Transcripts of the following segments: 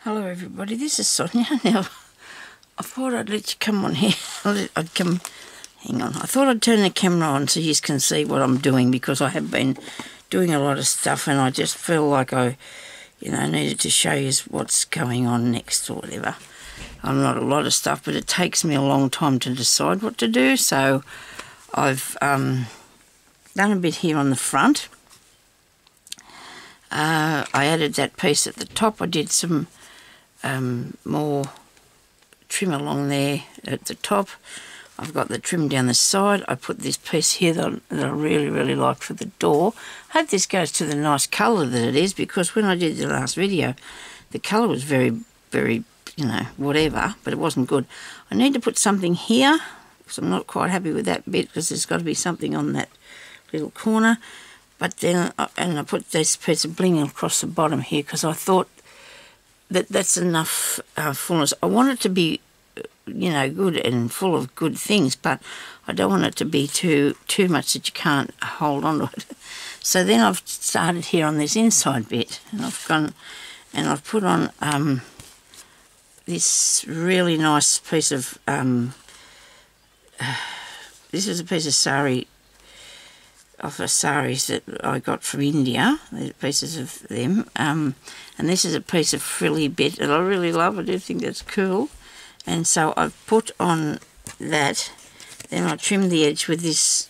Hello everybody, this is Sonya. Now, I thought I'd let you come on here. Hang on. I thought I'd turn the camera on so you can see what I'm doing, because I have been doing a lot of stuff and I just feel like I, needed to show you what's going on next or whatever. I'm not a lot of stuff, but it takes me a long time to decide what to do, so I've done a bit here on the front. I added that piece at the top. I did some more trim along there at the top. I've got the trim down the side. I put this piece here that I really like for the door. I hope this goes to the nice colour that it is, because when I did the last video, the colour was very, whatever, but it wasn't good. I need to put something here, because I'm not quite happy with that bit, because there's got to be something on that little corner. But then, I put this piece of bling across the bottom here, because I thought that's enough fullness. I want it to be, good and full of good things, but I don't want it to be too much that you can't hold on to it. So then I've started here on this inside bit, and I've put on this really nice piece of, this is a piece of sari, saris that I got from India, pieces of them, and this is a piece of frilly bit that I really love. I do think that's cool, and so I've put on that. Then I trimmed the edge with this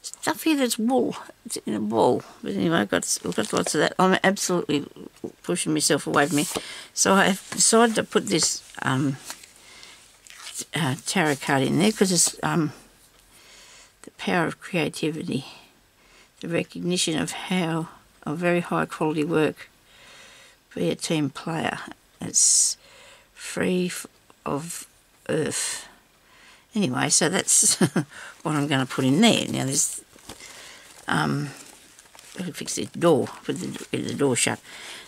stuff here that's wool. It's in a ball, but anyway, I've got lots of that. I'm absolutely pushing myself away from me, so I've decided to put this tarot card in there, because it's the power of creativity, the recognition of how a very high quality work, be a team player. It's free of earth. Anyway, so that's what I'm going to put in there. Now there's, I'll fix this door, put the door shut.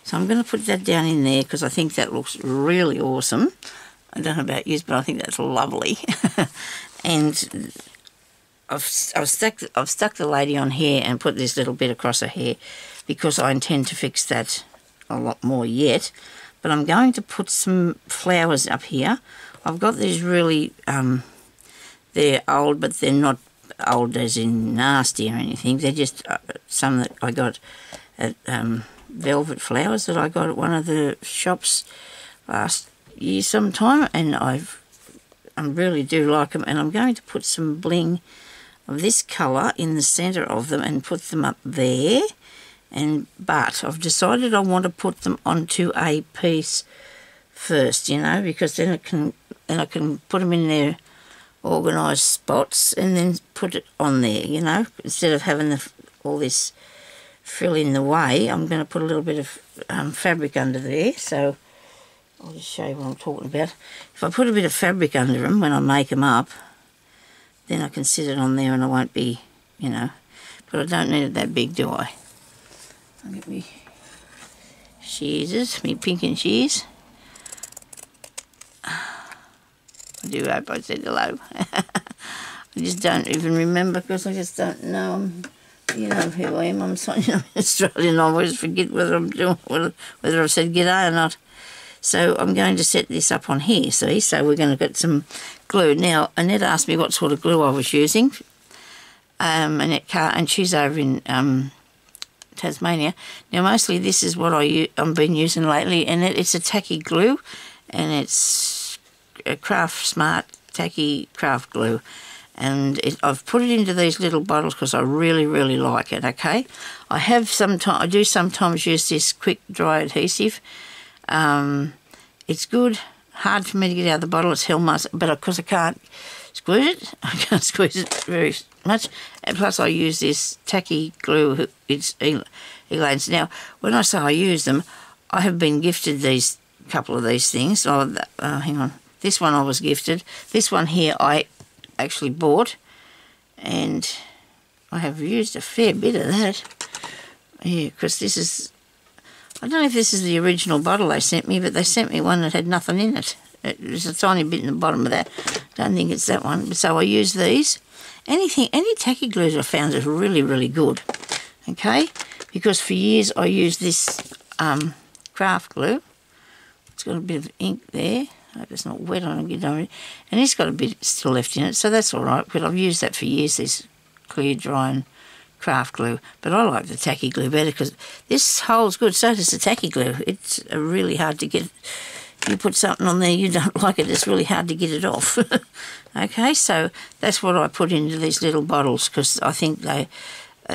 So I'm going to put that down in there, because I think that looks really awesome. I don't know about you, but I think that's lovely. And I've stuck the lady on here and put this little bit across her hair, because I intend to fix that a lot more yet. But I'm going to put some flowers up here. I've got these really, they're old, but they're not old as in nasty or anything. They're just some that I got at velvet flowers that I got at one of the shops last year sometime, and I really do like them. And I'm going to put some bling of this colour in the centre of them and put them up there. But I've decided I want to put them onto a piece first, because then I can put them in their organised spots and then put it on there, instead of having all this frill in the way. I'm going to put a little bit of fabric under there, so I'll just show you what I'm talking about. If I put a bit of fabric under them when I make them up, then I can sit it on there and I won't be, but I don't need it that big, do I? I'll get me shears, me pink and shears. I do hope I said hello. I just don't even remember, because I just don't know. You know who I am. I'm Australian. I always forget whether I'm doing, whether I've said g'day or not. So I'm going to set this up on here, see? So we're going to get some glue. Now, Annette asked me what sort of glue I was using. Annette Carr, and she's over in Tasmania. Now, mostly this is what I've been using lately, and it's a tacky glue, and it's a Craft Smart tacky craft glue. And I've put it into these little bottles because I really like it, okay? I do sometimes use this quick dry adhesive. It's good, hard for me to get out of the bottle. It's hell must, but because I can't squeeze it, very much. And plus I use this tacky glue, it's Elaine's. Now, when I say I use them, I have been gifted these couple of these things. Hang on. This one I was gifted. This one here I actually bought, and I have used a fair bit of that. Yeah, because this is, I don't know if this is the original bottle they sent me, but they sent me one that had nothing in it. There's a tiny bit in the bottom of that. Don't think it's that one. So I use these. Any tacky glues I found is really good. Okay, because for years I used this craft glue, It's got a bit of ink there. I hope it's not wet on it. And it's got a bit still left in it, so that's all right, because I've used that for years, this clear drying craft glue. But I like the tacky glue better because this holds good, so does the tacky glue. It's really hard to get. You put something on there you don't like it, it's really hard to get it off. Okay, so that's what I put into these little bottles because I think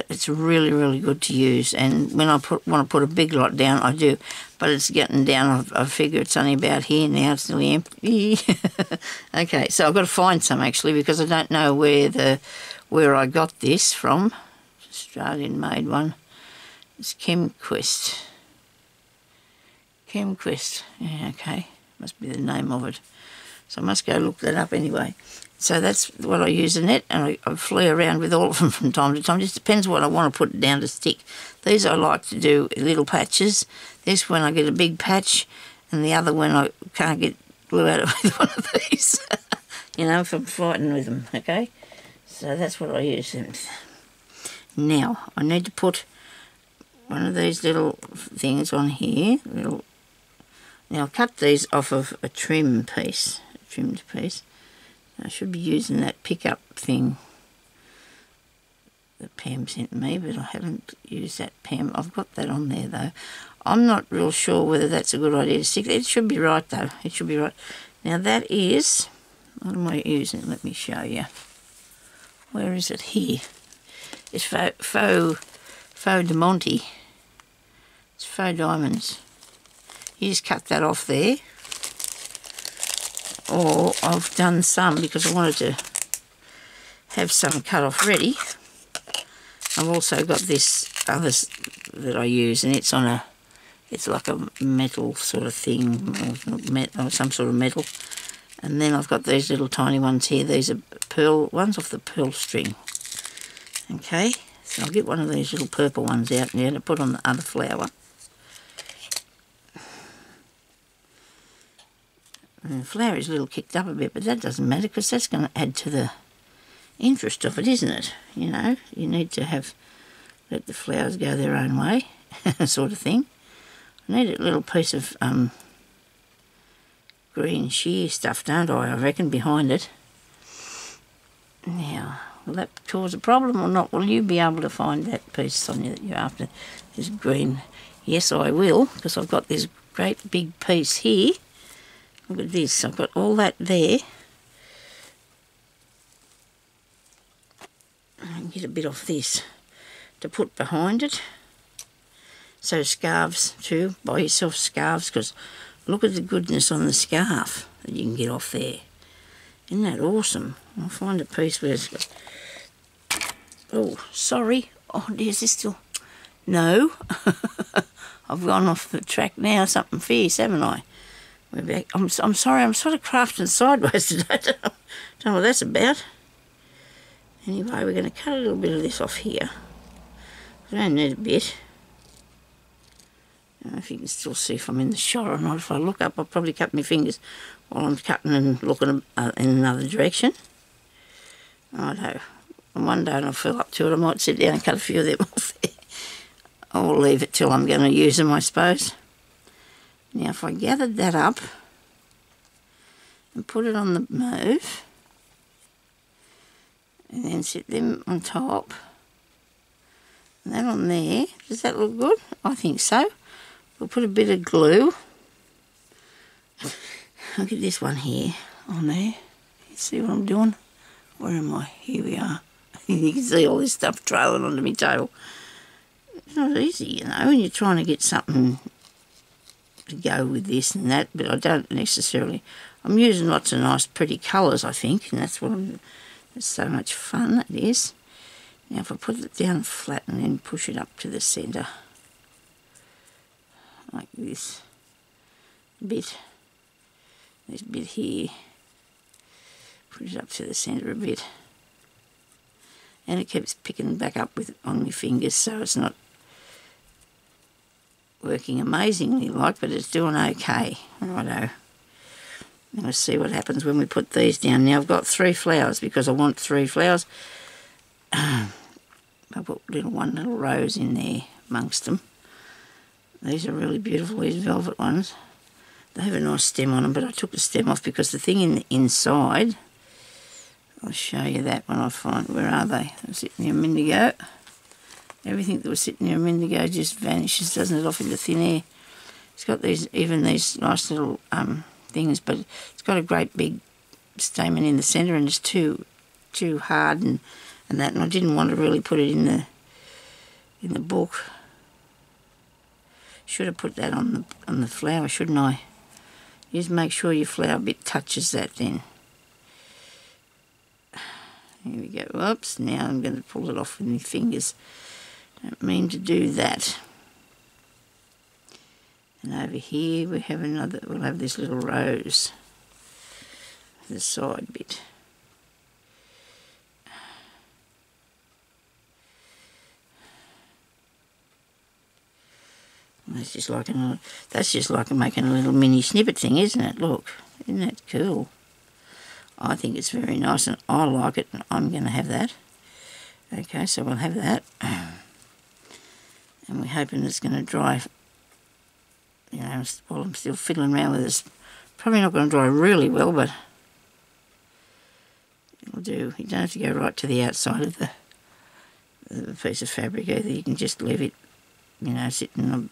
it's really, really good to use. And when I want to put a big lot down, I do. But it's getting down, I figure it's only about here now, it's nearly empty. Okay, so I've got to find some actually because I don't know where I got this from. Australian made one. It's ChemQuest. ChemQuest, yeah, okay, must be the name of it. So I must go look that up anyway. So that's what I use in it, and I flee around with all of them from time to time. Just depends what I want to put down to stick. These I like to do little patches. This when I get a big patch, and the other when I can't get glue out of either one of these. You know, if I'm fighting with them, okay? So that's what I use them. Now, I need to put one of these little things on here. Now, I'll cut these off of a trimmed piece. I should be using that pickup thing that Pam sent me, but I haven't used that, Pam. I've got that on there, though. I'm not real sure whether that's a good idea to stick. It should be right, though. It should be right. Now, that is... What am I using? Let me show you. Where is it? Here. It's faux de Monte. It's faux diamonds. You just cut that off there. Or I've done some because I wanted to have some cut off ready. I've also got this others that I use, and it's on it's like a metal sort of thing, or some sort of metal. And then I've got these little tiny ones here. These are pearl ones off the pearl string. Okay, so I'll get one of these little purple ones out now to put on the other flower. And the flower is a little kicked up a bit, but that doesn't matter because that's going to add to the interest of it, isn't it? You know, you need to let the flowers go their own way, sort of thing. I need a little piece of green sheer stuff, don't I reckon, behind it. Now, will that cause a problem or not? Will you be able to find that piece, Sonia, that you're after? This green. Yes, I will, because I've got this great big piece here. Look at this, I've got all that there. And get a bit off this to put behind it. So scarves too, buy yourself scarves, because look at the goodness on the scarf that you can get off there. Isn't that awesome? I'll find a piece where it's got... Oh, sorry. Oh, there's this still... No. I've gone off the track now, something fierce, haven't I? We're back. I'm sorry, I'm sort of crafting sideways today. Don't know what that's about. Anyway, we're going to cut a little bit of this off here. I don't need a bit. I don't know if you can still see if I'm in the shot or not. If I look up, I'll probably cut my fingers while I'm cutting and looking in another direction. Righto. And one day when I feel up to it, I might sit down and cut a few of them off there. I'll leave it till I'm going to use them, I suppose. Now, if I gathered that up and put it on the mauve, and then sit them on top, and that on there, does that look good? I think so. We'll put a bit of glue. I'll get this one here on there. You see what I'm doing? Where am I? Here we are. You can see all this stuff trailing onto my table. It's not easy, you know, when you're trying to get something to go with this and that, but I don't necessarily. I'm using lots of nice pretty colours, I think, and that's what it's so much fun it is. Now if I put it down flat and then push it up to the centre, like this bit, this bit here, put it up to the centre a bit, and it keeps picking back up on my fingers, so it's not working amazingly like, but it's doing okay. Righto. Let's see what happens when we put these down. Now I've got 3 flowers because I want 3 flowers. I put one little rose in there amongst them. These are really beautiful, these velvet ones. They have a nice stem on them, but I took the stem off because the thing in the inside, I'll show you that when I find, where are they? They were sitting there a minute ago. Everything that was sitting there a minute ago just vanishes, doesn't it, off into thin air. It's got these, even these nice little things, but it's got a great big stamen in the centre, and it's too hard and that, and I didn't want to really put it in the book. Should have put that on the flower, shouldn't I? Just make sure your flower bit touches that then. Here we go. Whoops, now I'm going to pull it off with my fingers. Don't mean to do that. And over here we have another, we'll have this little rose. The side bit. That's just like making a little mini snippet thing, isn't it? Look, isn't that cool? I think it's very nice, and I like it, and I'm going to have that. Okay, so we'll have that. And we're hoping it's going to dry, you know, while I'm still fiddling around with this. Probably not going to dry really well, but it'll do. You don't have to go right to the outside of the piece of fabric either. You can just leave it, you know, sitting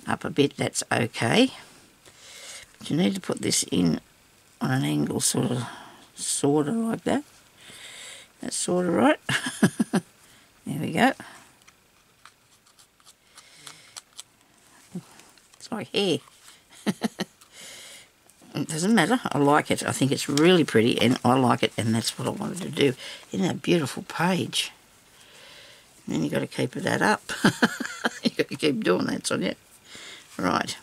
up a bit. That's okay. But you need to put this in on an angle, sort of like that. That's sort of right. There we go. It's like hair. It doesn't matter. I like it. I think it's really pretty, and I like it, and that's what I wanted to do. Isn't that a beautiful page? And then you've got to keep that up. You've got to keep doing that, Sonya. Right.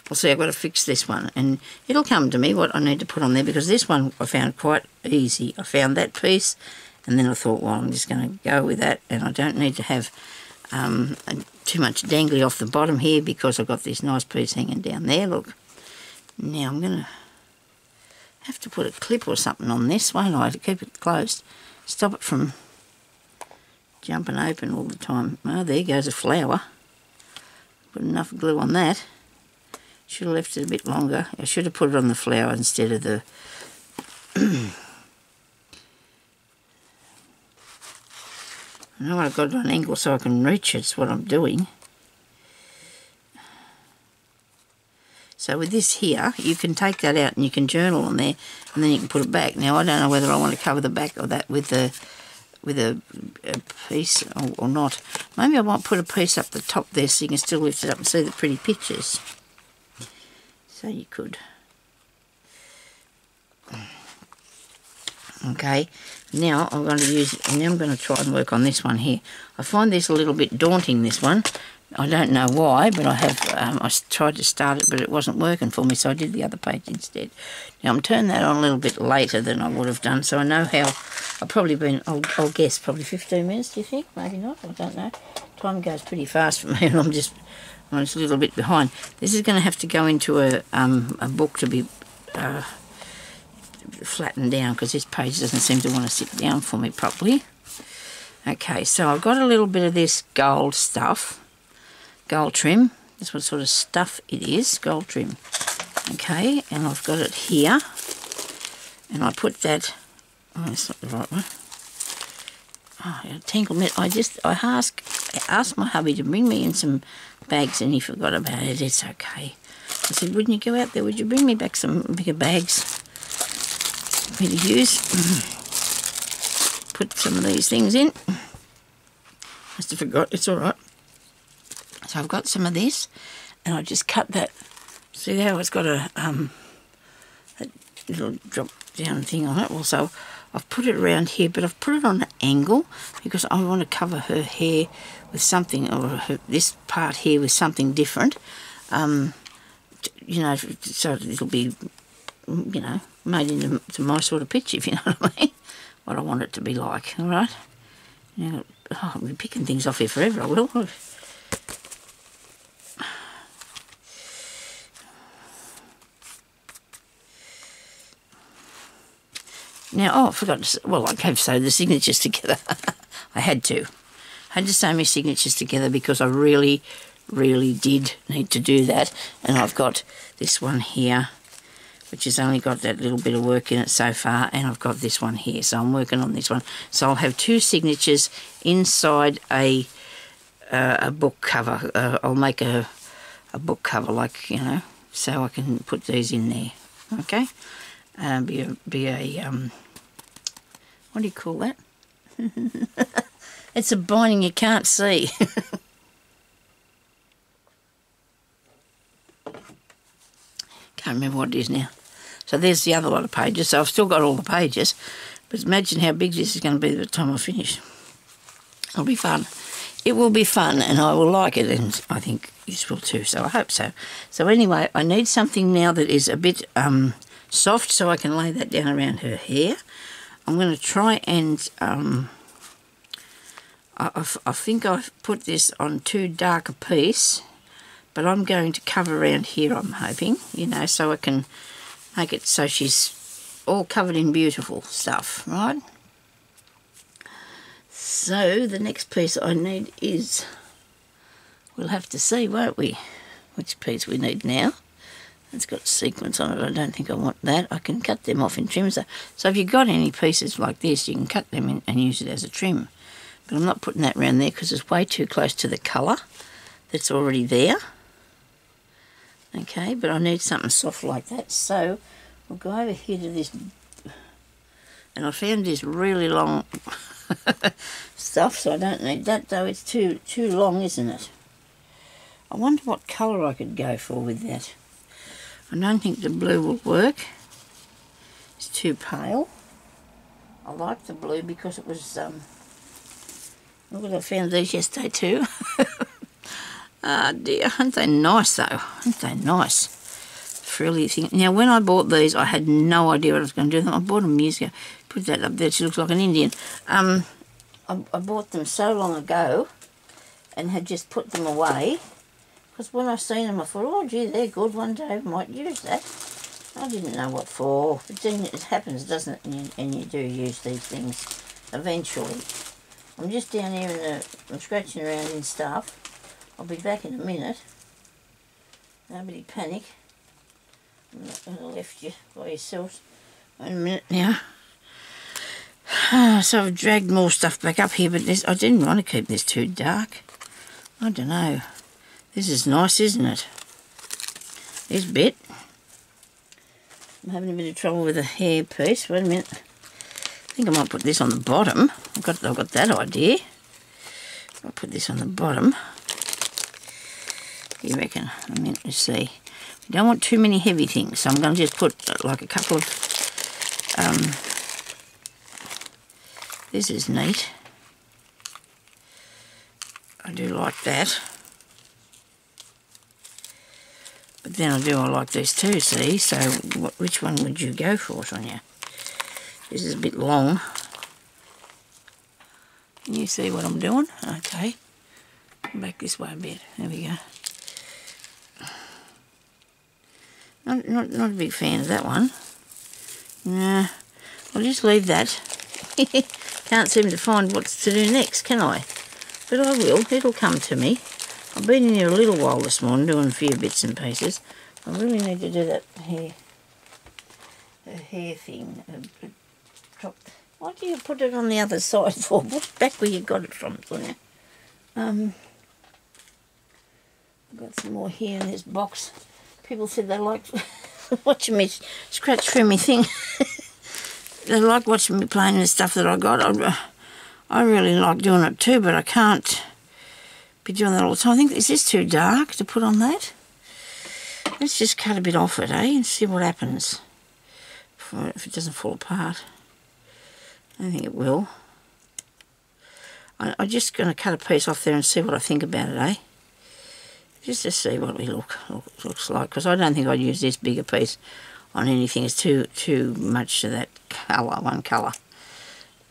Well, see, I've got to fix this one, and it'll come to me what I need to put on there, because this one I found quite easy. I found that piece, and then I thought, well, I'm just going to go with that, and I don't need to have too much dangly off the bottom here, because I've got this nice piece hanging down there, look. Now I'm going to have to put a clip or something on this, won't I, to keep it closed. Stop it from jumping open all the time. Oh, there goes a flower. Put enough glue on that. Should have left it a bit longer. I should have put it on the flower instead of the... I know I've got it on an angle so I can reach it. It's what I'm doing. So with this here, you can take that out and you can journal on there, and then you can put it back. Now I don't know whether I want to cover the back of that with a piece or not. Maybe I might put a piece up the top there so you can still lift it up and see the pretty pictures. So you could. Okay, now I'm going to try and work on this one here. I find this a little bit daunting, this one. I don't know why, but I have. I tried to start it, but it wasn't working for me, so I did the other page instead. Now I'm turning that on a little bit later than I would have done, so I know how. I've probably been. I'll guess probably 15 minutes. Do you think? Maybe not. I don't know. Time goes pretty fast for me, and I'm just a little bit behind. This is going to have to go into a book to be flattened down, because this page doesn't seem to want to sit down for me properly. Okay, so I've got a little bit of this gold stuff. Gold trim, that's what sort of stuff it is, gold trim. Okay, and I've got it here, and I put that, oh, that's not the right one. Oh, a tangle net. I asked my hubby to bring me in some bags, and he forgot about it. It's okay. I said, wouldn't you go out there, would you bring me back some bigger bags for me to use? Put some of these things in. Must have forgot, it's all right. So I've got some of this, and I just cut that. See how it's got a little drop down thing on it. Well, so I've put it around here, but I've put it on an angle because I want to cover her hair with something, or this part here with something different. You know, so it'll be, you know, made into my sort of picture, if you know what I mean. What I want it to be like. All right. Now, I'll be picking things off here forever. I will. Now, oh, I forgot to say, well, I have sewed the signatures together. I had to. I had to sew my signatures together because I really, really did need to do that. And I've got this one here, which has only got that little bit of work in it so far, and I've got this one here, so I'm working on this one. So I'll have 2 signatures inside a book cover. I'll make a book cover, like, you know, so I can put these in there. Okay, be a what do you call that? It's a binding you can't see. Can't remember what it is now. So there's the other lot of pages. So I've still got all the pages, but imagine how big this is going to be by the time I finish. It'll be fun. It will be fun, and I will like it, and I think you will too, so I hope so. So anyway, I need something now that is a bit soft, so I can lay that down around her hair. I'm going to try and... I think I've put this on too dark a piece, but I'm going to cover around here, I'm hoping, you know, so I can make it so she's all covered in beautiful stuff, right? So the next piece I need is, we'll have to see, won't we, which piece we need now. It's got sequins on it. I don't think I want that. I can cut them off in trims. So if you've got any pieces like this, you can cut them in and use it as a trim. But I'm not putting that around there because it's way too close to the colour that's already there. Okay, but I need something soft like that. So we'll go over here to this, and I found this really long stuff, so I don't need that, though it's too long, isn't it? I wonder what colour I could go for with that. I don't think the blue will work. It's too pale. I like the blue because it was, look, I found these yesterday too. Ah dear, aren't they nice though? Aren't they nice? Frilly thing. Now when I bought these, I had no idea what I was going to do with them. I bought them years ago. Put that up there, she looks like an Indian. I bought them so long ago and had just put them away. Because when I seen them, I thought, oh gee, they're good, one day I might use that. I didn't know what for, but then it happens, doesn't it? And you do use these things eventually. I'm just down here I'm scratching around in stuff. I'll be back in a minute. Nobody panic. I'm not going to left you by yourselves. Wait a minute now. So I've dragged more stuff back up here, but I didn't want to keep this too dark. I don't know. This is nice, isn't it? This bit. I'm having a bit of trouble with the hair piece. Wait a minute. I think I might put this on the bottom. I've got that idea. I'll put this on the bottom. You reckon? I mean, let's see. We don't want too many heavy things, so I'm going to just put like a couple of... this is neat. I do like that. But then I like these too, see? So which one would you go for, Sonia? This is a bit long. Can you see what I'm doing? Okay. Back this way a bit. There we go. Not a big fan of that one. Nah, I'll just leave that. Can't seem to find what to do next, can I? But I will. It'll come to me. I've been in here a little while this morning doing a few bits and pieces. I really need to do that hair thing. Why do you put it on the other side for? Put it back where you got it from, Sonia. I've got some more here in this box. People said they liked watching me scratch through my thing. They like watching me playing with stuff that I got. I really like doing it too, but I can't be doing that all the time. I think, is this too dark to put on that? Let's just cut a bit off it, and see what happens. If it doesn't fall apart. I don't think it will. I'm just going to cut a piece off there and see what I think about it, Just to see what we looks like, because I don't think I'd use this bigger piece on anything. It's too much to that colour, one colour.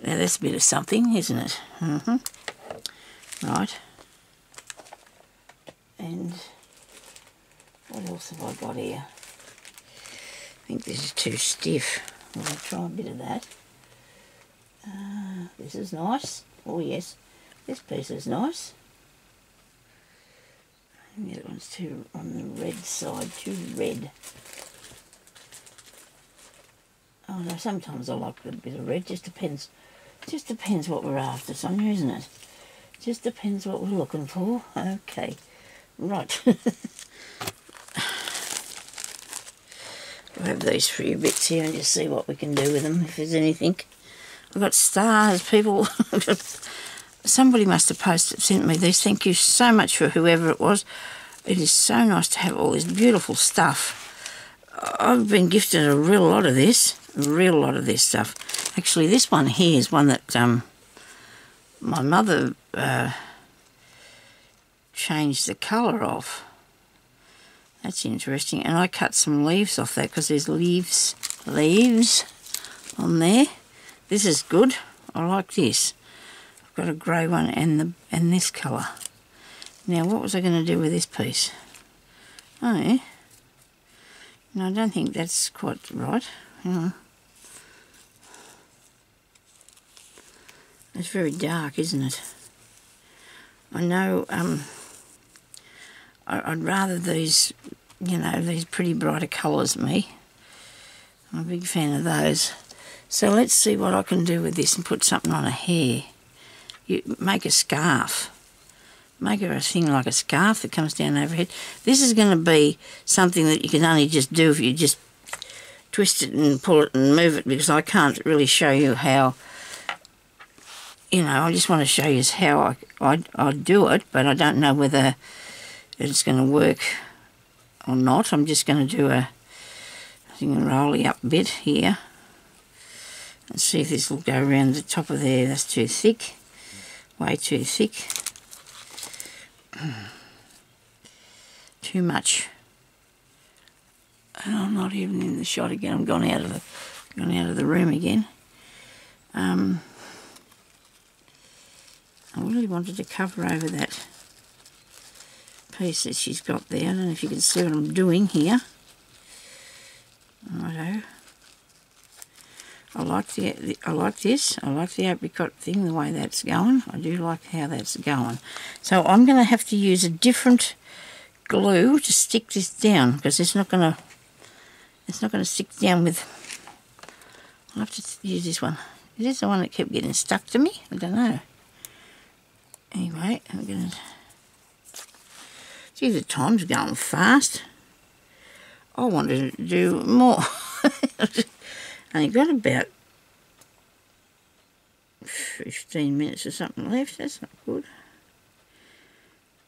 Now that's a bit of something, isn't it? Right. And what else have I got here? I think this is too stiff. I'll try a bit of that. This is nice. Oh yes, this piece is nice. The other one's too on the red side, too red. Oh no, sometimes I like a little bit of red, just depends what we're after, Sonia, isn't it? Just depends what we're looking for. Okay, right. We'll have these few bits here and just see what we can do with them, if there's anything. I've got stars, people. Somebody must have sent me these. Thank you so much for whoever it was. It is so nice to have all this beautiful stuff. I've been gifted a real lot of this stuff. Actually, this one here is one that my mother changed the colour of. That's interesting. And I cut some leaves off that because there's leaves on there. This is good. I like this. I've got a grey one and this colour. Now, what was I going to do with this piece? Oh, yeah. No, I don't think that's quite right. Hang on. It's very dark, isn't it? I know, I'd rather these, you know, these pretty brighter colours, me. I'm a big fan of those. So let's see what I can do with this and put something on a hair. You make a scarf. Make her a thing like a scarf that comes down overhead. This is going to be something that you can only just do if you just twist it and pull it and move it, because I can't really show you how, you know, I just want to show you how I do it, but I don't know whether it's going to work or not. I'm just going to do a roly up bit here. Let's see if this will go around the top of there. That's too thick, way too thick. Too much. And I'm not even in the shot again. I'm gone out of the room again. I really wanted to cover over that piece that she's got there. I don't know if you can see what I'm doing here. Righto. I like this. I like the apricot thing, the way that's going. I do like how that's going. So I'm going to have to use a different glue to stick this down, because it's not going to stick down with. I'll have to use this one. Is this the one that kept getting stuck to me? I don't know. Anyway, I'm going to. Gee, the time's going fast. I wanted to do more. Only got about 15 minutes or something left. That's not good.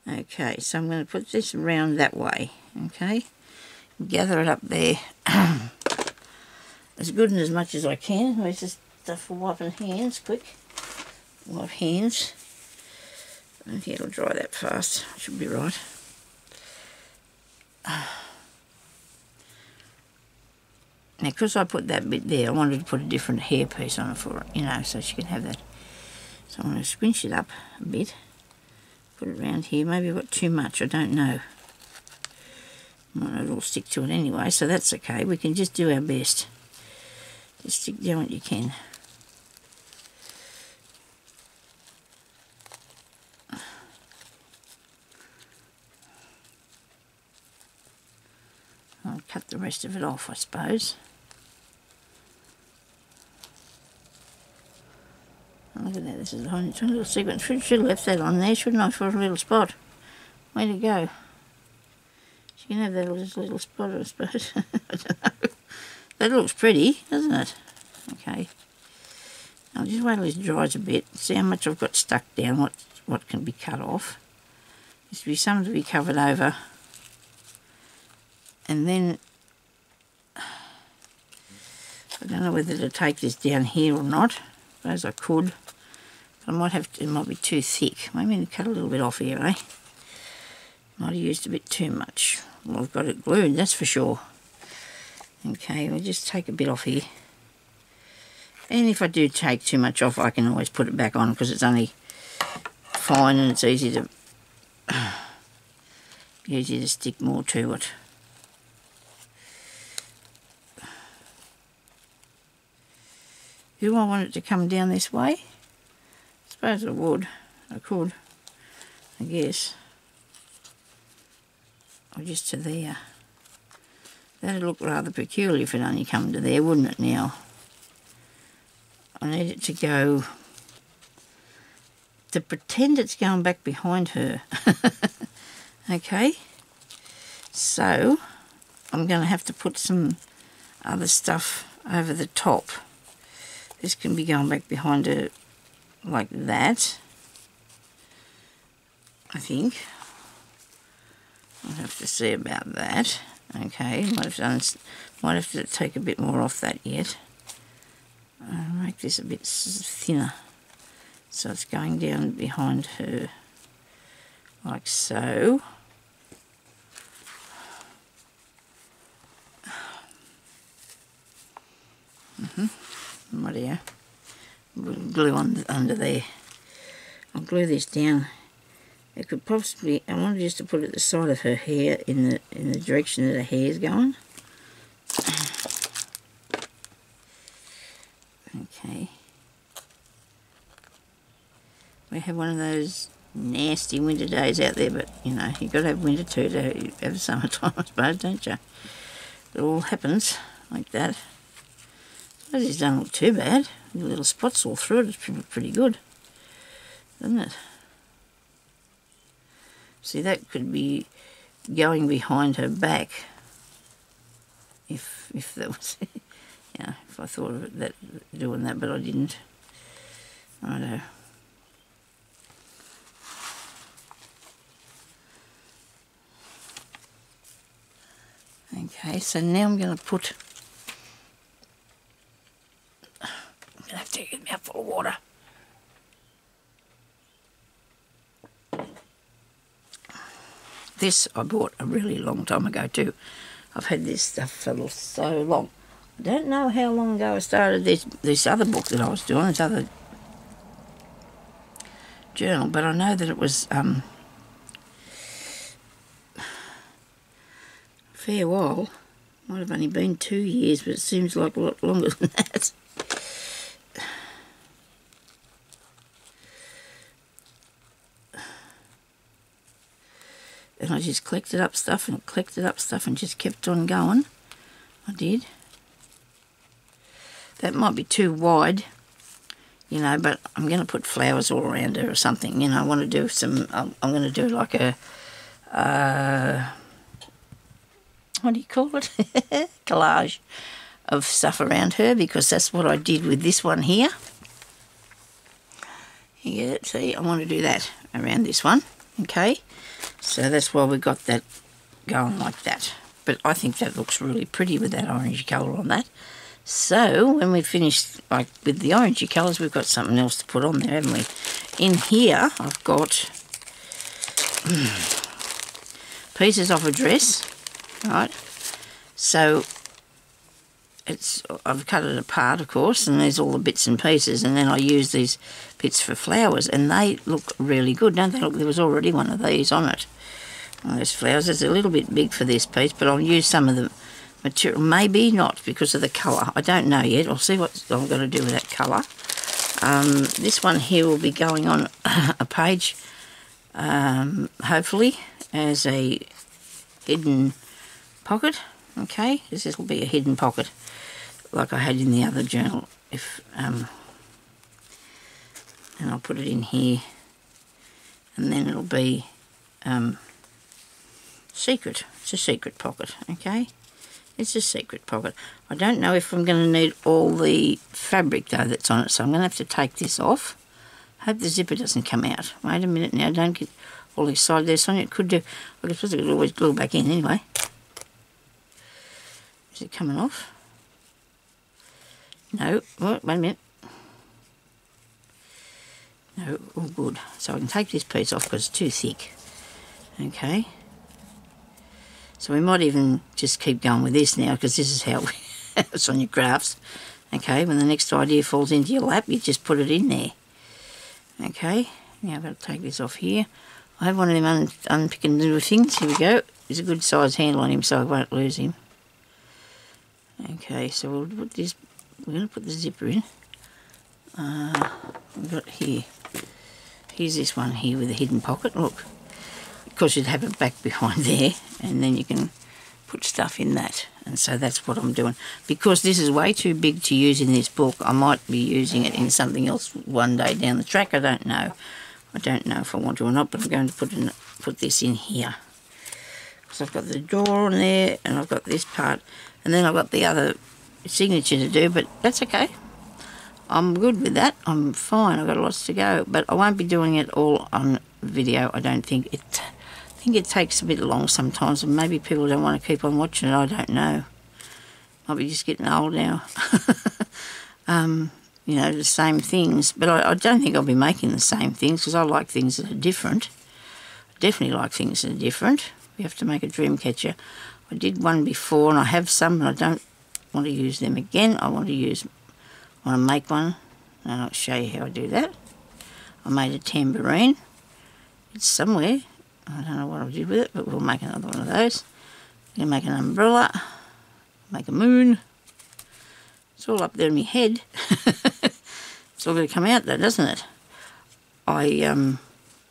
Okay, so I'm going to put this around that way. Okay, gather it up there as good and as much as I can. Where's this stuff for wiping hands? Quick, wipe hands. Okay, it'll dry that fast. Should be right. Now, because I put that bit there, I wanted to put a different hair piece on it for it, you know, so she can have that. So I'm going to squinch it up a bit, put it around here. Maybe I've got too much, I don't know. Might not all stick to it anyway, so that's okay. We can just do our best. Just stick down what you can. I'll cut the rest of it off, I suppose. Look at that, this is a little sequence. Should have left that on there, shouldn't I, for a little spot? Way to go. She can have that little spot, I suppose. I don't know. That looks pretty, doesn't it? Okay. I'll just wait till this dries a bit, see how much I've got stuck down, what can be cut off. There's to be some to be covered over. And then, I don't know whether to take this down here or not. I suppose I could. But I might have to, it might be too thick. Maybe I need to cut a little bit off here, eh? Might have used a bit too much. Well, I've got it glued, that's for sure. Okay, we'll just take a bit off here. And if I do take too much off, I can always put it back on, because it's only fine and it's easy to stick more to it. Do I want it to come down this way? I suppose I would. I could, I guess. or just to there. That'd look rather peculiar if it only come to there, wouldn't it now? I need it to go, to pretend it's going back behind her. Okay, so I'm going to have to put some other stuff over the top. This can be going back behind her like that, I think. I'll have to see about that. Okay, might have to take a bit more off that yet. Make this a bit thinner, so it's going down behind her like so. Rightio. Glue on under there. I'll glue this down. It could possibly, I wanted just to put it at the side of her hair in the direction that her hair's going. Okay. We have one of those nasty winter days out there, but you know, you've got to have winter too to have summertime, I suppose, don't you? It all happens like that. But it doesn't look too bad. The little spots all through it. It's pretty good, doesn't it? See, that could be going behind her back if that was, yeah, if I thought of it that doing that, but I didn't. Righto. Okay, so now I'm going to put, I'm going to have to get a mouthful of water. This I bought a really long time ago too. I've had this stuff for so long. I don't know how long ago I started this other book that I was doing, this other journal, but I know that it was a fair while. Might have only been 2 years, but it seems like a lot longer than that. And I just collected up stuff and just kept on going. I did. That might be too wide, you know, but I'm going to put flowers all around her or something. You know, I want to do some, I'm going to do like a, what do you call it? Collage of stuff around her, because that's what I did with this one here. You get it? See, I want to do that around this one, okay? So that's why we got that going like that. But I think that looks really pretty with that orangey colour on that. So when we finish like with the orangey colours, we've got something else to put on there, haven't we? In here I've got pieces of a dress, right? So I've cut it apart, of course, and there's all the bits and pieces, and then I use these bits for flowers, and they look really good, don't they? Look, there was already one of these on it. One of those flowers. It's a little bit big for this piece, but I'll use some of the material. Maybe not because of the colour. I don't know yet. I'll see what I'm going to do with that colour. This one here will be going on a page, hopefully, as a hidden pocket. Okay, this will be a hidden pocket, like I had in the other journal. And I'll put it in here, and then it'll be secret. It's a secret pocket, okay? It's a secret pocket. I don't know if I'm going to need all the fabric though that's on it, so I'm going to have to take this off. Hope the zipper doesn't come out. Wait a minute now, don't get all excited there, Sonia. It could do. I suppose I could always glue it back in anyway. Is it coming off? No. Wait a minute. No, all good. So I can take this piece off because it's too thick. Okay. So we might even just keep going with this now, because this is how it's on your crafts. Okay, when the next idea falls into your lap, you just put it in there. Okay, now I've got to take this off here. I have one of them unpicking little things. Here we go. There's a good size handle on him, so I won't lose him. Okay, so we'll put this. We're going to put the zipper in. We've got here. Here's this one here with a hidden pocket. Look, because you'd have it back behind there, and then you can put stuff in that. And so that's what I'm doing. Because this is way too big to use in this book, I might be using it in something else one day down the track. I don't know. I don't know if I want to or not, but I'm going to put this in here. Because I've got the door on there, and I've got this part, and then I've got the other signature to do, but that's okay. I'm good with that. I'm fine. I've got lots to go, but I won't be doing it all on video. I don't think it. I think it takes a bit long sometimes, and maybe people don't want to keep on watching it. I don't know. Might be just getting old now. You know, the same things, but I don't think I'll be making the same things because I like things that are different. I definitely like things that are different. We have to make a dream catcher. I did one before, and I have some, and I don't want to use them again. I want to make one, and I'll show you how I do that. I made a tambourine. It's somewhere. I don't know what I did with it, but we'll make another one of those. We're going to make an umbrella, make a moon. It's all up there in my head. It's all going to come out though, doesn't it? I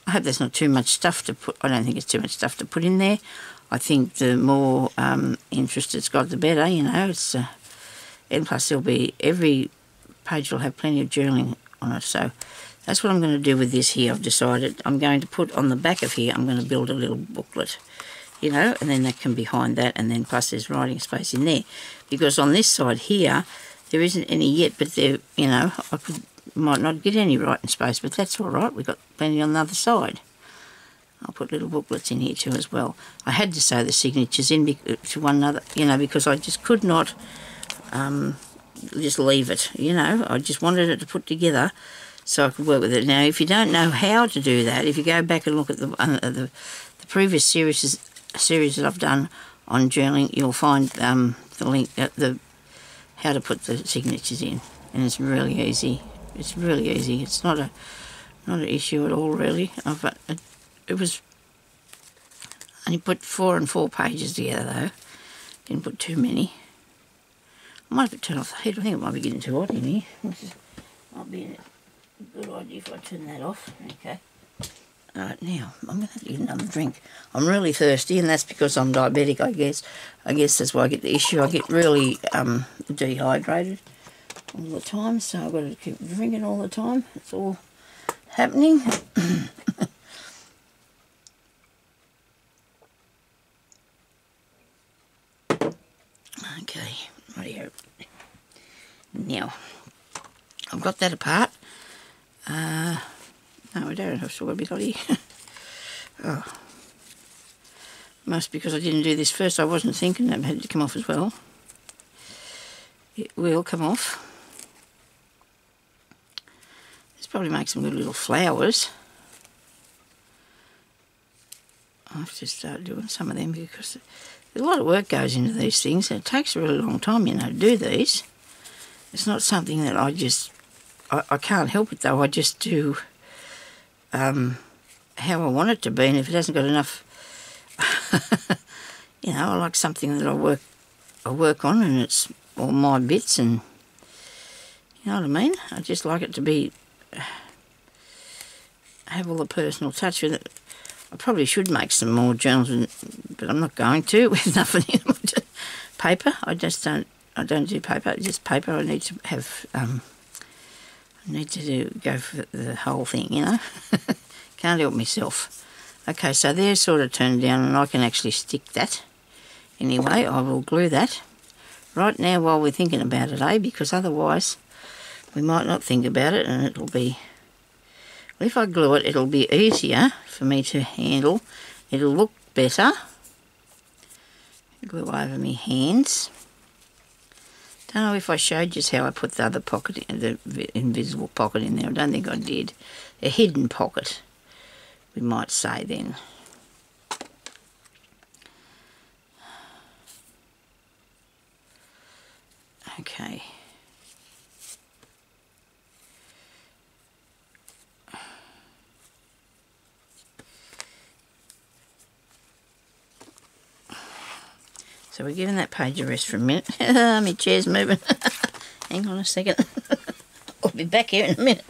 hope there's not too much stuff to put. I don't think it's too much stuff to put in there. I think the more interest it's got, the better, you know. It's and plus there'll be, every page will have plenty of journaling on it. So that's what I'm going to do with this here. I've decided I'm going to put on the back of here, I'm going to build a little booklet, you know, and then that can behind that, and then plus there's writing space in there. Because on this side here, there isn't any yet, but there, you know, might not get any writing space, but that's all right. We've got plenty on the other side. I'll put little booklets in here too as well. I had to sew the signatures in to one another, you know, because I just could not just leave it, you know. I just wanted it to put together so I could work with it. Now, if you don't know how to do that, if you go back and look at the previous series that I've done on journaling, you'll find the link at how to put the signatures in, and it's really easy. It's really easy. It's not an issue at all, really. It was only put 4 and 4 pages together though. Didn't put too many. I might have to turn off the heat. I think it might be getting too hot in here. Might be a good idea if I turn that off. Okay. Alright, now I'm going to have to get another drink. I'm really thirsty, and that's because I'm diabetic, I guess. I guess that's why I get the issue. I get really dehydrated all the time, so I've got to keep drinking all the time. It's all happening. Okay, rightio. Now, I've got that apart. No, I don't. I've still got a bit on here. Oh. Must because I didn't do this first. I wasn't thinking that had to come off as well. It will come off. This probably makes some good little flowers. I'll have to start doing some of them because a lot of work goes into these things, and it takes a really long time, you know, to do these. It's not something that I can't help it though. I just do how I want it to be, and if it hasn't got enough, you know, I like something that I work on, and it's all my bits, and you know what I mean. I just like it to be have all the personal touch with it. I probably should make some more journals, but I'm not going to. With nothing in them. Paper. I don't do paper. Just paper. I need to have. I need to go for the whole thing, you know. Can't help myself. Okay, so they're sort of turned down, and I can actually stick that. Anyway, I will glue that right now while we're thinking about it, eh? Because otherwise, we might not think about it, and it'll be. Well, if I glue it, it'll be easier for me to handle. It'll look better. Glue over my hands. Don't know if I showed just how I put the other pocket, in, the invisible pocket in there. I don't think I did. A hidden pocket, we might say then. Okay. So we're giving that page a rest for a minute. My chair's moving. Hang on a second. I'll be back here in a minute.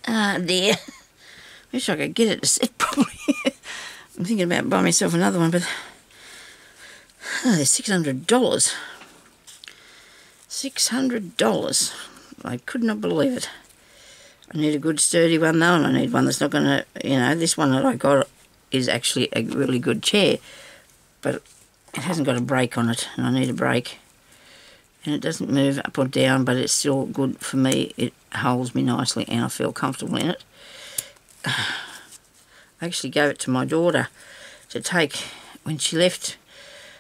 Ah, dear. Wish I could get it to sit properly. I'm thinking about buying myself another one, but they're $600. $600. I could not believe it. I need a good sturdy one though, and I need one that's not going to, you know, this one that I got is actually a really good chair, but it hasn't got a brake on it, and I need a brake. And it doesn't move up or down, but it's still good for me. It holds me nicely and I feel comfortable in it. I actually gave it to my daughter to take when she left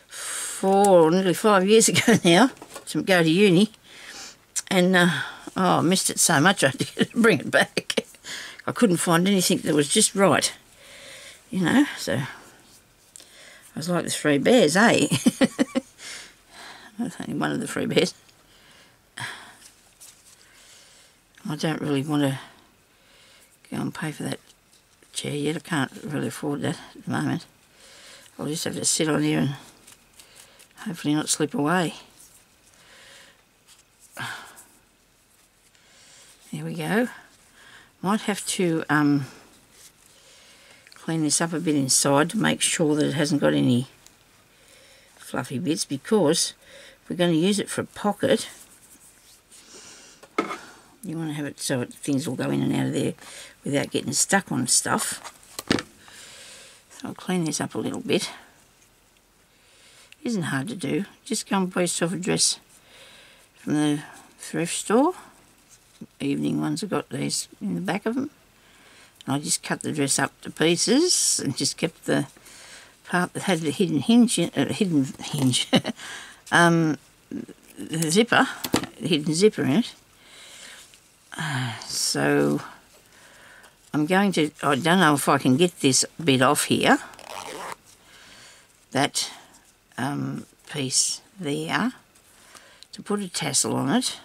4 or nearly 5 years ago now to go to uni. And, I missed it so much I had to bring it back. I couldn't find anything that was just right, you know, so I was like the three bears, eh? That's only one of the three bears. I don't really want to go and pay for that chair yet. I can't really afford that at the moment. I'll just have to sit on here and hopefully not slip away. There we go. Might have to clean this up a bit inside to make sure that it hasn't got any fluffy bits, because if we're going to use it for a pocket, you want to have it so things will go in and out of there without getting stuck on stuff. So I'll clean this up a little bit. Isn't hard to do. Just go and buy yourself a dress from the thrift store. Evening ones have got these in the back of them. And I just cut the dress up to pieces and just kept the part that had the hidden hinge, the zipper, the hidden zipper in it. So I'm going to, I don't know if I can get this bit off here, that piece there, to put a tassel on it.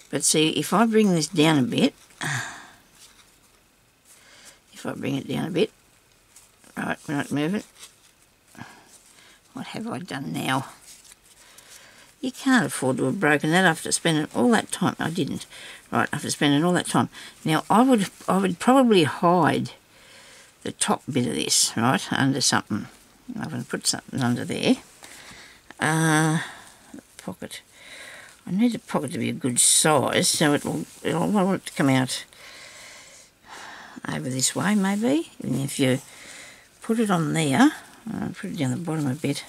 But see, if I bring this down a bit, right, we're not moving. What have I done now? You can't afford to have broken that after spending all that time. I didn't. Right, after spending all that time. Now, I would probably hide the top bit of this, right, under something. I'm going to put something under there. Pocket. I need the pocket to be a good size, so I want it to come out over this way, maybe. And if you put it on there, I'll put it down the bottom a bit,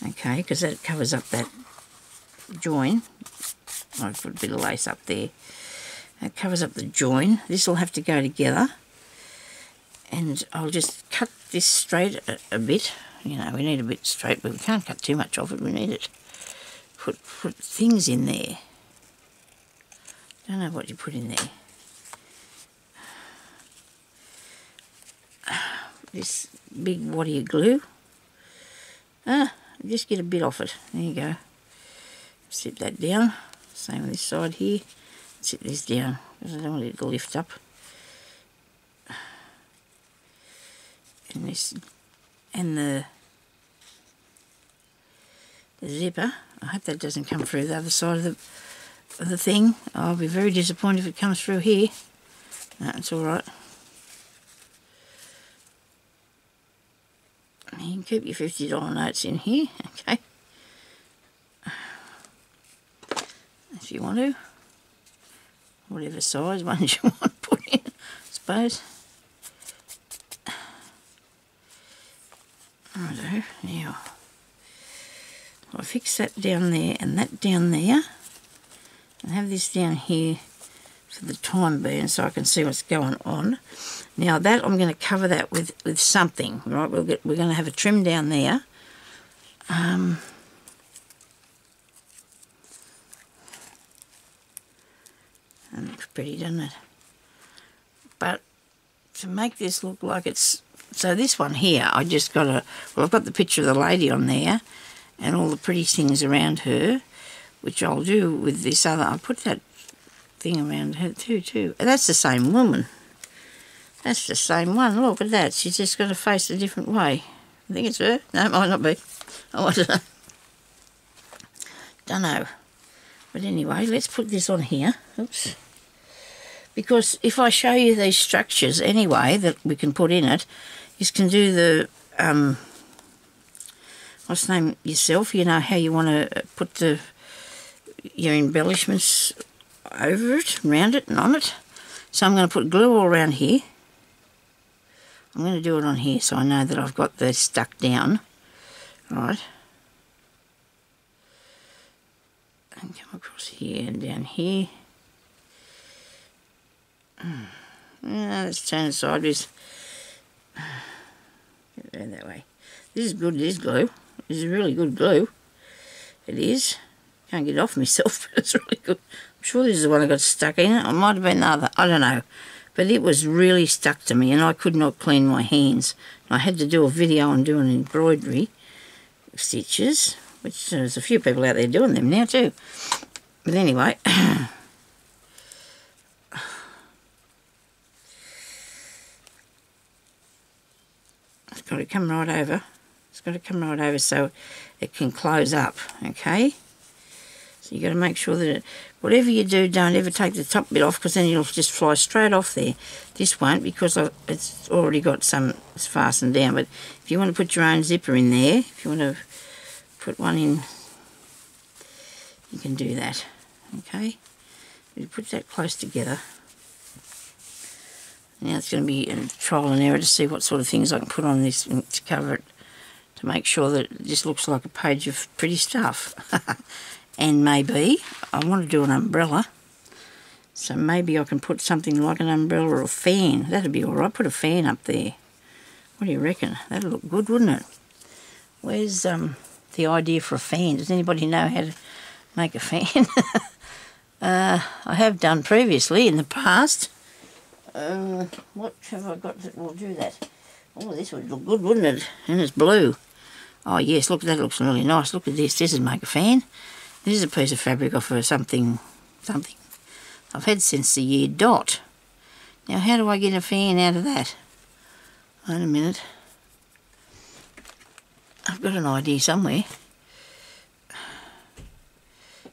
okay, because that covers up that join. I'll put a bit of lace up there. That covers up the join. This will have to go together, and I'll just cut this straight a bit. You know, we need a bit straight, but we can't cut too much of it. We need it. Put things in there. Don't know what you put in there. This big waddy of glue. Just get a bit off it. There you go. Sit that down. Same on this side here. Sit this down because I don't want it to lift up. And this, and the zipper. I hope that doesn't come through the other side of the thing. I'll be very disappointed if it comes through here. No, it's all right. You can keep your $50 notes in here, okay? If you want to. Whatever size ones you want to put in, I suppose. Righto, now I'll fix that down there and that down there, and have this down here for the time being so I can see what's going on. Now that I'm going to cover that with something, right? We're going to have a trim down there. That looks pretty, doesn't it? But to make this look like it's, so this one here, I just got a, well, I've got the picture of the lady on there and all the pretty things around her, which I'll do with this other, I'll put that thing around her too. And that's the same woman. That's the same one. Look at that. She's just got a face a different way. I think it's her. No, it might not be. Oh, I don't know. Don't know. But anyway, let's put this on here. Oops. Because if I show you these structures anyway that we can put in it, you can do the, what's the name, yourself. You know how you want to put your embellishments over it, around it and on it. So I'm going to put glue all around here. I'm going to do it on here so I know that I've got this stuck down. Right. And come across here and down here. Yeah, let's turn it sideways. Get it around that way. This is good, this glue. This is really good glue. It is. Can't get it off myself, but it's really good. I'm sure this is the one I got stuck in. It might have been the other. I don't know. But it was really stuck to me and I could not clean my hands. I had to do a video on doing embroidery stitches, which there's a few people out there doing them now too. But anyway, it's got to come right over. It's got to come right over so it can close up, okay? So you got to make sure that whatever you do, don't ever take the top bit off because then you'll just fly straight off there. This won't because it's already got some, it's fastened down. But if you want to put your own zipper in there, if you want to put one in, you can do that, okay? You put that close together. Now it's going to be a trial and error to see what sort of things I can put on this to cover it, to make sure that it just looks like a page of pretty stuff. And maybe I want to do an umbrella, so maybe I can put something like an umbrella or a fan. That'd be alright. Put a fan up there. What do you reckon? That'd look good, wouldn't it? Where's the idea for a fan? Does anybody know how to make a fan? I have done previously in the past. What have I got that will do that? Oh, this would look good, wouldn't it? And it's blue. Oh yes, look, that looks really nice. Look at this. This would make a fan. This is a piece of fabric off of something I've had since the year dot. Now how do I get a fan out of that? Wait a minute. I've got an idea somewhere.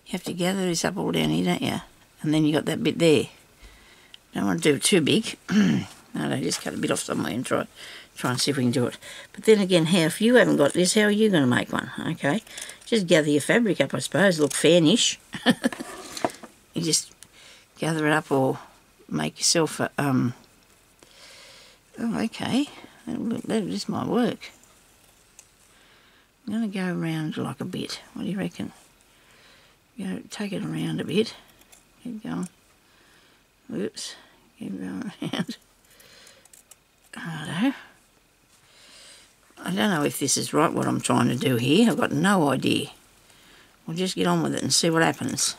You have to gather this up all down here, don't you? And then you got that bit there. Don't want to do it too big. No, just cut a bit off somewhere and try and see if we can do it. But then again, if you haven't got this, how are you going to make one? Okay, just gather your fabric up, I suppose. Look fanish. You just gather it up or make yourself a... Oh, okay. This might work. I'm going to go around like a bit. What do you reckon? Take it around a bit. Keep going. Whoops. Keep going around. Righto. I don't know if this is right what I'm trying to do here. I've got no idea. We'll just get on with it and see what happens.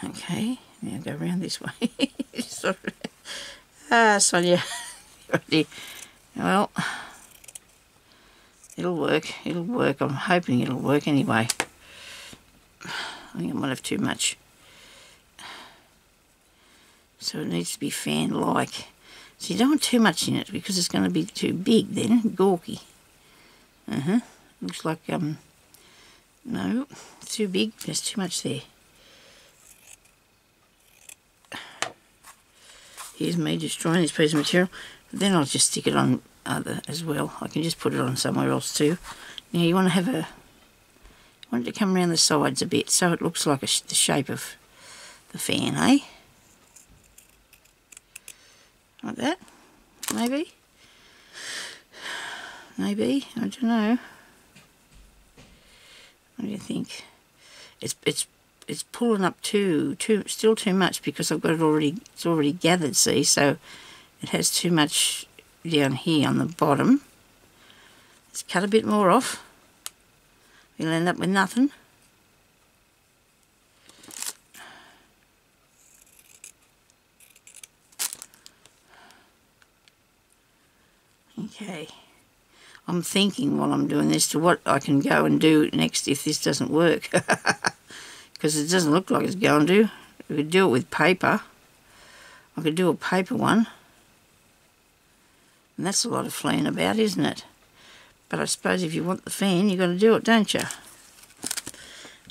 Okay, now go around this way. Sonya. Well, it'll work. It'll work. I'm hoping it'll work anyway. I think I might have too much. So it needs to be fan-like. So you don't want too much in it because it's going to be too big then, gawky. Looks like, no, it's too big, there's too much there. Here's me destroying this piece of material. But then I'll just stick it on other as well. I can just put it on somewhere else too. Now you want to have you want it to come around the sides a bit so it looks like the shape of the fan, eh? Like that, maybe, I don't know. What do you think? It's pulling up still too much because I've got it already. It's already gathered, see, so it has too much down here on the bottom. Let's cut a bit more off. We'll end up with nothing. Okay, I'm thinking while I'm doing this to what I can go and do next if this doesn't work. Because it doesn't look like it's going to. We could do it with paper. I could do a paper one. And that's a lot of fleeing about, isn't it? But I suppose if you want the fan, you've got to do it, don't you?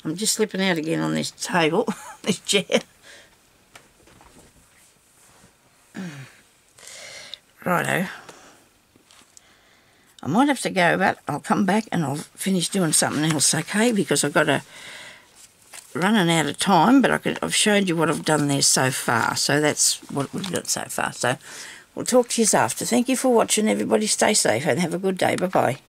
I'm just slipping out again on this table, this chair. Righto. I might have to go, but I'll come back and I'll finish doing something else, okay? Because I've got to running out of time, but I've showed you what I've done there so far. So that's what we've got so far. So we'll talk to you after. Thank you for watching, everybody. Stay safe and have a good day. Bye-bye.